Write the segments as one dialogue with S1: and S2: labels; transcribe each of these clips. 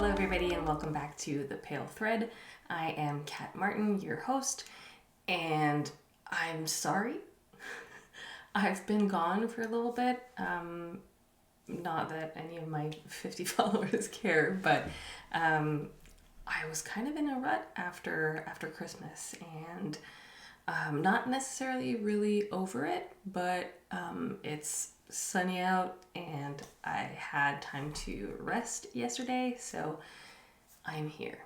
S1: Hello everybody and welcome back to The Pale Thread. I am Kat Martin, your host, and I'm sorry. I've been gone for a little bit. Not that any of my 50 followers care, but I was kind of in a rut after Christmas and not necessarily really over it, but it's sunny out and I had time to rest yesterday, so I'm here.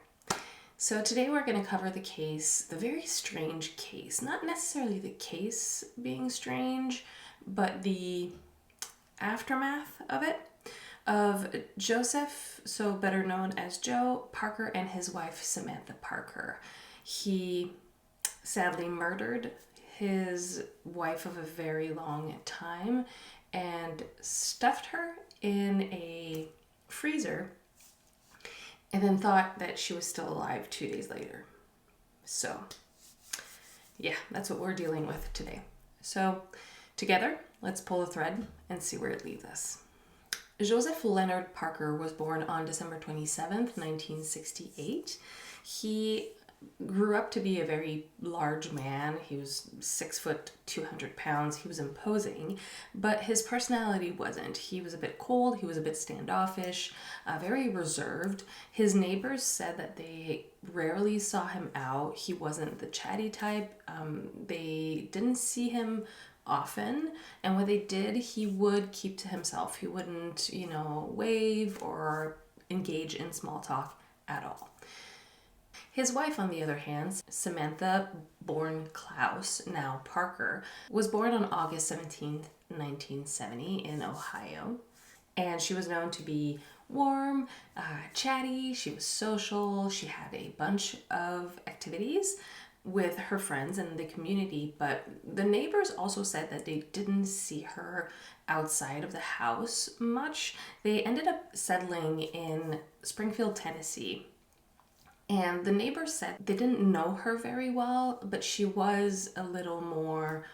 S1: So today we're going to cover the case, the very strange case, not necessarily the case being strange, but the aftermath of it, of Joseph, so better known as Joe Parker, and his wife Samantha Parker. He sadly murdered his wife of a very long time and stuffed her in a freezer and then thought that she was still alive 2 days later. So yeah, that's what we're dealing with today. So together, let's pull the thread and see where it leads us. Joseph Leonard Parker was born on December 27th, 1968. He grew up to be a very large man. He was 6 foot, 200 pounds. He was imposing, but his personality wasn't. He was a bit cold. He was a bit standoffish, very reserved. His neighbors said that they rarely saw him out. He wasn't the chatty type. They didn't see him often, and when they did, he would keep to himself. He wouldn't, wave or engage in small talk at all. His wife, on the other hand, Samantha, born Klaus, now Parker, was born on August 17th, 1970 in Ohio. And she was known to be warm, chatty, she was social, she had a bunch of activities with her friends and the community, but the neighbors also said that they didn't see her outside of the house much. They ended up settling in Springfield, Tennessee. And the neighbors said they didn't know her very well, but she was a little more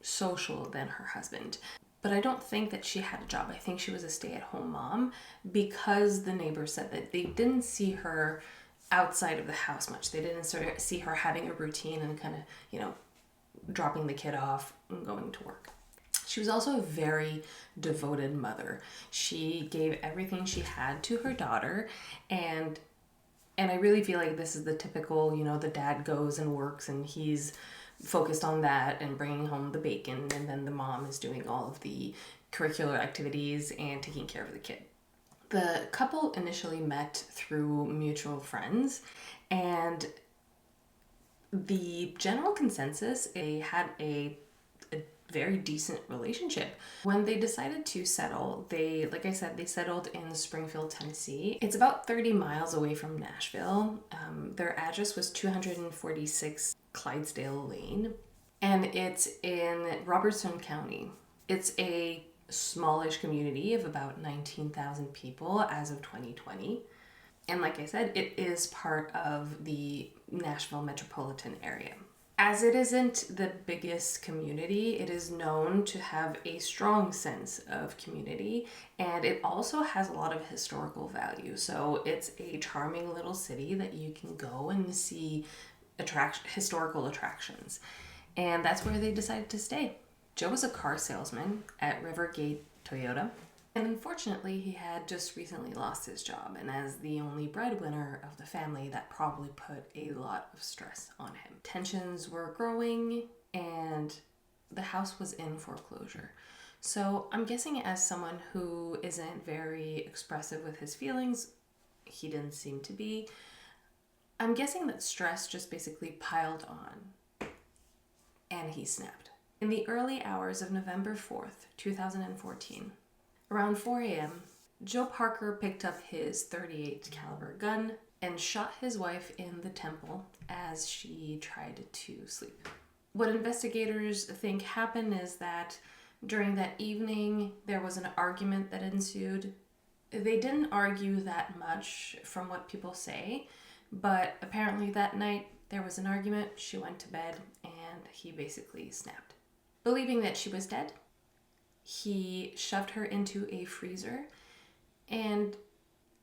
S1: social than her husband. But I don't think that she had a job. I think she was a stay-at-home mom, because the neighbors said that they didn't see her outside of the house much. They didn't sort of see her having a routine and kind of, dropping the kid off and going to work. She was also a very devoted mother. She gave everything she had to her daughter, and I really feel like this is the typical, the dad goes and works and he's focused on that and bringing home the bacon, and then the mom is doing all of the curricular activities and taking care of the kid. The couple initially met through mutual friends, and the general consensus, they had a very decent relationship. When they decided to settle, they settled in Springfield, Tennessee. It's about 30 miles away from Nashville. Their address was 246 Clydesdale Lane, and it's in Robertson County. It's a smallish community of about 19,000 people as of 2020. And like I said, it is part of the Nashville metropolitan area. As it isn't the biggest community, it is known to have a strong sense of community, and it also has a lot of historical value. So it's a charming little city that you can go and see historical attractions. And that's where they decided to stay. Joe was a car salesman at Rivergate Toyota, and unfortunately he had just recently lost his job, and as the only breadwinner of the family, that probably put a lot of stress on him. Tensions were growing and the house was in foreclosure. So I'm guessing, as someone who isn't very expressive with his feelings, he didn't seem to be, I'm guessing that stress just basically piled on and he snapped. In the early hours of November 4th, 2014, around 4 a.m., Joe Parker picked up his .38 caliber gun and shot his wife in the temple as she tried to sleep. What investigators think happened is that during that evening, there was an argument that ensued. They didn't argue that much from what people say, but apparently that night there was an argument, she went to bed, and he basically snapped. Believing that she was dead, he shoved her into a freezer and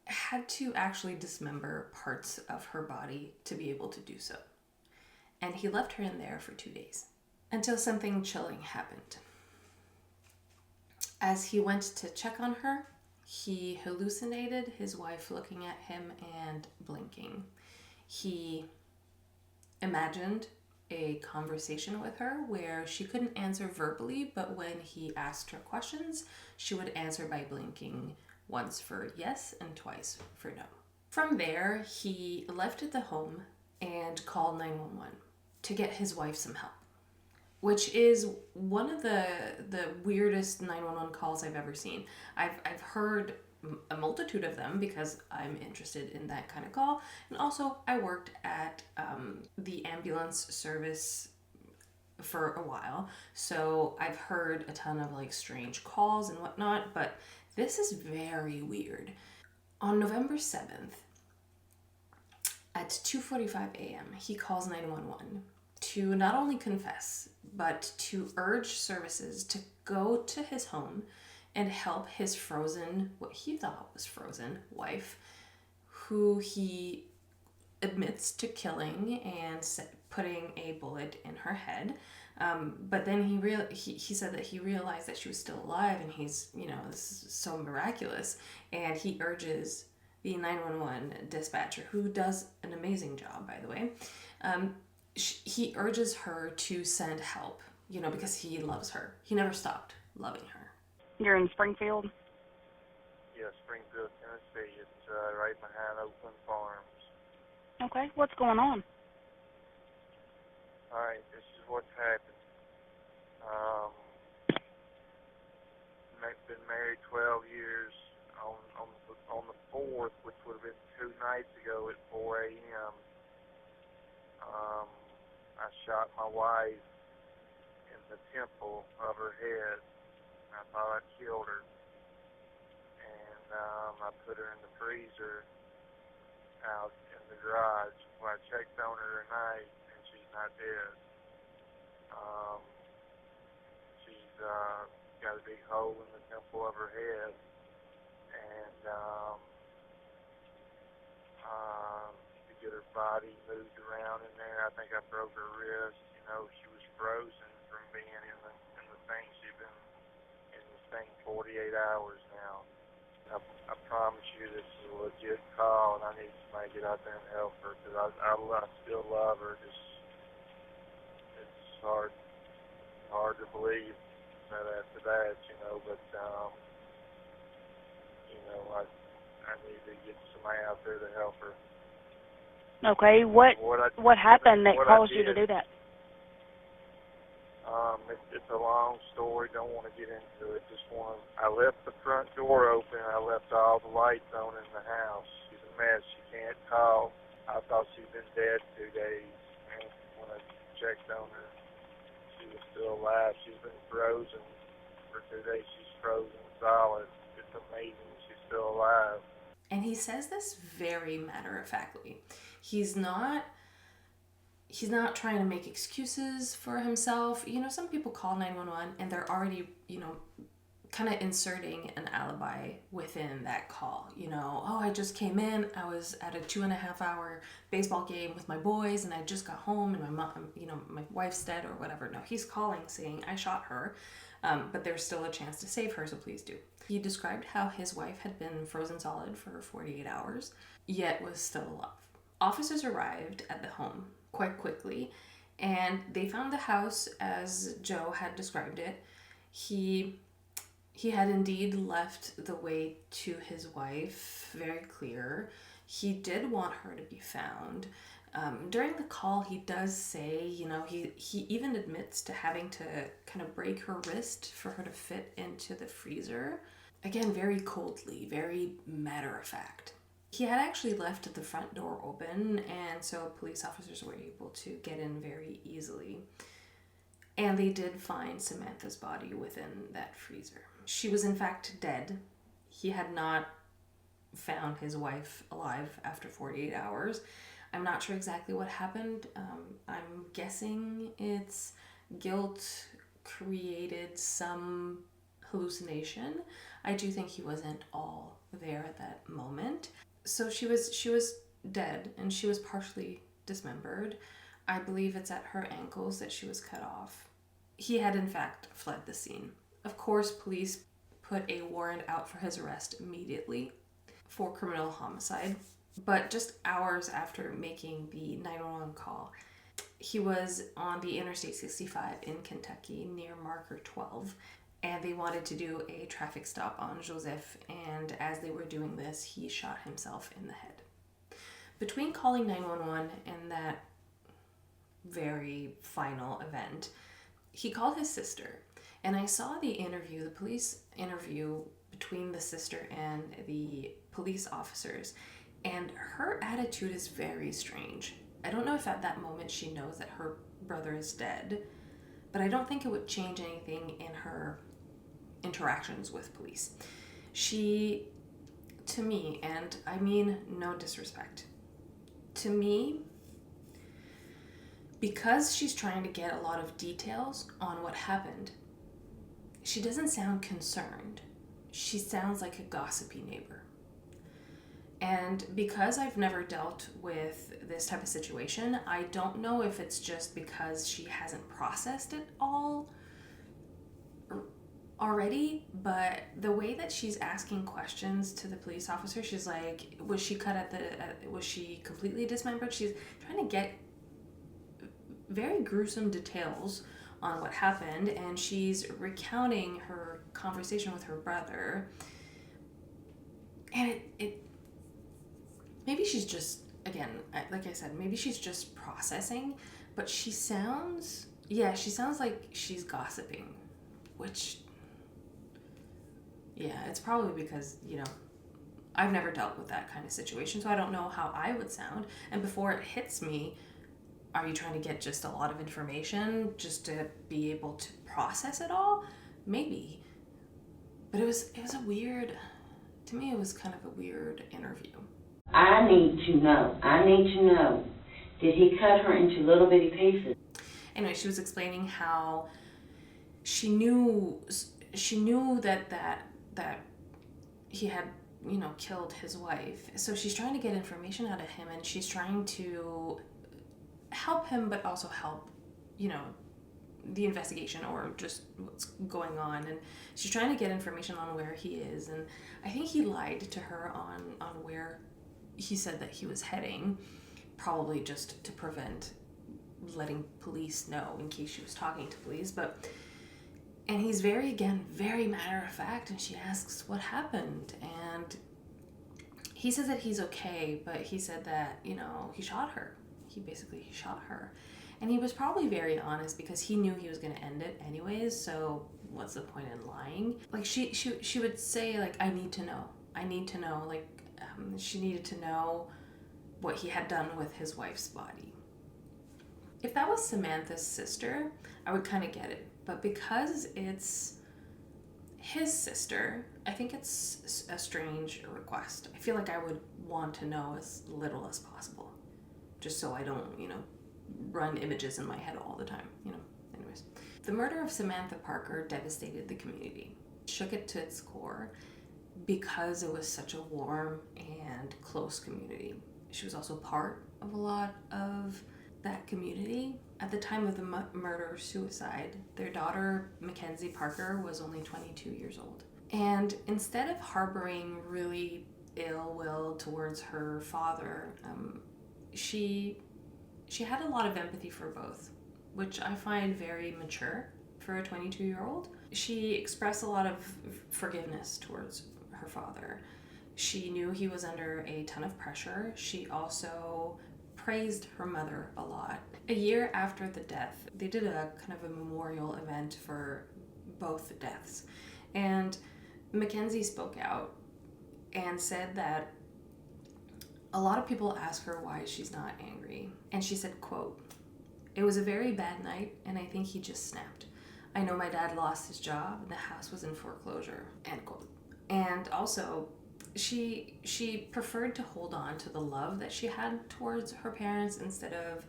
S1: had to actually dismember parts of her body to be able to do so. And he left her in there for 2 days until something chilling happened. As he went to check on her, he hallucinated his wife looking at him and blinking. He imagined a conversation with her where she couldn't answer verbally, but when he asked her questions, she would answer by blinking once for yes and twice for no. From there, he left the home and called 911 to get his wife some help, which is one of the weirdest 911 calls I've ever seen. I've heard a multitude of them because I'm interested in that kind of call. And also, I worked at the ambulance service for a while, so I've heard a ton of like strange calls and whatnot, but this is very weird. On November 7th, at 2:45 a.m., he calls 911 to not only confess, but to urge services to go to his home and help his frozen, what he thought was frozen, wife, who he admits to killing and putting a bullet in her head. But then he said that he realized that she was still alive, and he's, this is so miraculous. And he urges the 911 dispatcher, who does an amazing job, by the way, he urges her to send help, because he loves her. He never stopped loving her.
S2: You're in Springfield?
S3: Yeah, Springfield, Tennessee. It's right behind Oakland Farms.
S2: Okay, what's going on?
S3: All right, this is what's happened. Been married 12 years. On the 4th, which would have been 2 nights ago at 4 a.m., I shot my wife in the temple of her head. I thought I'd killed her. And I put her in the freezer out in the garage. Well, I checked on her tonight, and she's not dead. She's got a big hole in the temple of her head, and to get her body moved around in there, I think I broke her wrist. She was frozen from being in the thing. She'd been in this thing 48 hours now. I promise you this is a legit call, and I need somebody to get out there and help her, because I still love her. It's hard to believe that after that, but I need to get somebody out there to help her.
S2: Okay, what happened that caused you to do that?
S3: It's a long story. Don't want to get into it. I left the front door open. I left all the lights on in the house. She's a mess. She can't talk. I thought she'd been dead 2 days. And when I checked on her, she was still alive. She's been frozen for 2 days. She's frozen solid. It's amazing she's still alive.
S1: And he says this very matter-of-factly. He's not trying to make excuses for himself. Some people call 911 and they're already, kind of inserting an alibi within that call. Oh, I just came in. I was at a 2.5-hour baseball game with my boys, and I just got home, and my mom, my wife's dead or whatever. No, he's calling saying, I shot her, but there's still a chance to save her, so please do. He described how his wife had been frozen solid for 48 hours, yet was still alive. Officers arrived at the home quite quickly, and they found the house as Joe had described it. He had indeed left the way to his wife very clear. He did want her to be found. During the call, he does say, he even admits to having to kind of break her wrist for her to fit into the freezer. Again, very coldly, very matter of fact. He had actually left the front door open, and so police officers were able to get in very easily. And they did find Samantha's body within that freezer. She was in fact dead. He had not found his wife alive after 48 hours. I'm not sure exactly what happened. I'm guessing it's guilt created some hallucination. I do think he wasn't all there at that moment. So she was dead, and she was partially dismembered. I believe it's at her ankles that she was cut off. He had in fact fled the scene. Of course, police put a warrant out for his arrest immediately for criminal homicide. But just hours after making the 911 call, he was on the Interstate 65 in Kentucky near marker 12, and they wanted to do a traffic stop on Joseph, and as they were doing this, he shot himself in the head. Between calling 911 and that very final event, he called his sister, and I saw the police interview between the sister and the police officers, and her attitude is very strange. I don't know if at that moment she knows that her brother is dead, but I don't think it would change anything in her interactions with police. She, to me, and I mean no disrespect, to me, because she's trying to get a lot of details on what happened, she doesn't sound concerned. She sounds like a gossipy neighbor. And because I've never dealt with this type of situation, I don't know if it's just because she hasn't processed it all already, but the way that she's asking questions to the police officer, she's like, was she was she completely dismembered? She's trying to get very gruesome details on what happened, and she's recounting her conversation with her brother. And it maybe she's just, again, like I said, maybe she's just processing, but she sounds like she's gossiping, which, yeah, it's probably because, I've never dealt with that kind of situation, so I don't know how I would sound. And before it hits me, are you trying to get just a lot of information just to be able to process it all? Maybe. But it was a weird, to me, it was kind of a weird interview.
S4: I need to know, did he cut her into little bitty pieces?
S1: Anyway, she was explaining how she knew that he had, killed his wife. So she's trying to get information out of him, and she's trying to help him, but also help, the investigation or just what's going on. And she's trying to get information on where he is. And I think he lied to her on where he said that he was heading, probably just to prevent letting police know in case she was talking to police. And he's very matter of fact, and she asks what happened, and he says that he's okay, but he said that, he shot her. He shot her. And he was probably very honest because he knew he was going to end it anyways, so what's the point in lying? Like, she would say, like, I need to know, like, she needed to know what he had done with his wife's body. If that was Samantha's sister, I would kind of get it. But because it's his sister, I think it's a strange request. I feel like I would want to know as little as possible, just so I don't, run images in my head all the time, Anyways. The murder of Samantha Parker devastated the community, shook it to its core, because it was such a warm and close community. She was also part of a lot of that community. At the time of the murder-suicide, their daughter, Mackenzie Parker, was only 22 years old. And instead of harboring really ill will towards her father, she had a lot of empathy for both, which I find very mature for a 22-year-old. She expressed a lot of forgiveness towards her father. She knew he was under a ton of pressure. She also praised her mother a lot. A year after the death, they did a kind of a memorial event for both deaths. And Mackenzie spoke out and said that a lot of people ask her why she's not angry. And she said, quote, "It was a very bad night, and I think he just snapped. I know my dad lost his job, and the house was in foreclosure," end quote. And also, she preferred to hold on to the love that she had towards her parents instead of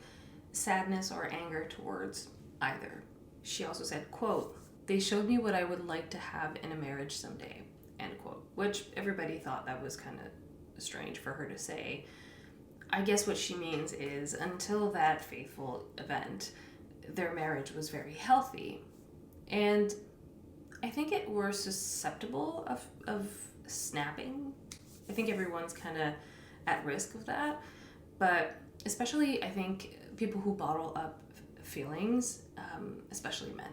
S1: sadness or anger towards either. She also said, quote, "They showed me what I would like to have in a marriage someday," end quote, which everybody thought that was kind of strange for her to say. I guess what she means is until that fateful event, their marriage was very healthy. And I think it were susceptible of snapping. I think everyone's kind of at risk of that. But especially, I think, people who bottle up feelings, especially men.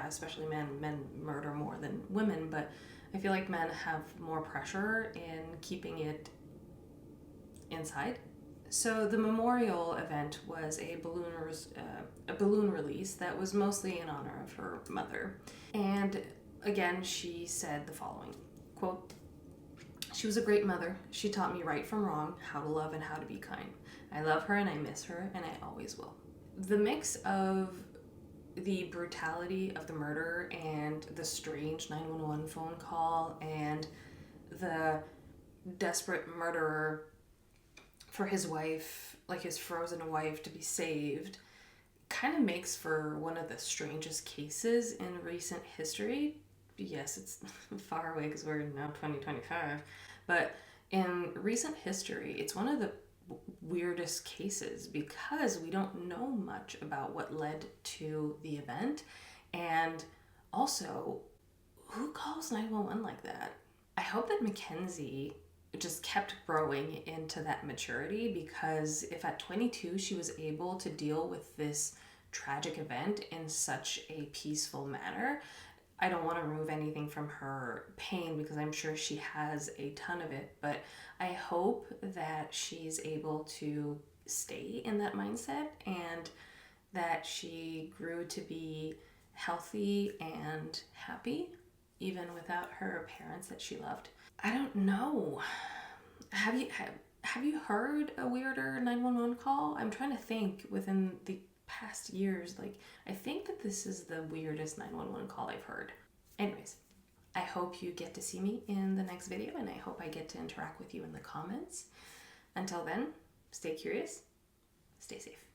S1: Especially men. Men murder more than women, but I feel like men have more pressure in keeping it inside. So the memorial event was a balloon release that was mostly in honor of her mother. And again, she said the following, quote, "She was a great mother. She taught me right from wrong, how to love and how to be kind. I love her and I miss her and I always will." The mix of the brutality of the murder and the strange 911 phone call and the desperate murderer for his wife, like his frozen wife, to be saved, kind of makes for one of the strangest cases in recent history. Yes, it's far away because we're now 2025, but in recent history, it's one of the weirdest cases because we don't know much about what led to the event, and also, who calls 911 like that? I hope that Mackenzie just kept growing into that maturity, because if at 22 she was able to deal with this tragic event in such a peaceful manner, I don't want to remove anything from her pain because I'm sure she has a ton of it, but I hope that she's able to stay in that mindset and that she grew to be healthy and happy even without her parents that she loved. I don't know. Have you heard a weirder 911 call? I'm trying to think within the past years. Like, I think that this is the weirdest 911 call I've heard. Anyways, I hope you get to see me in the next video, and I hope I get to interact with you in the comments. Until then, stay curious, stay safe.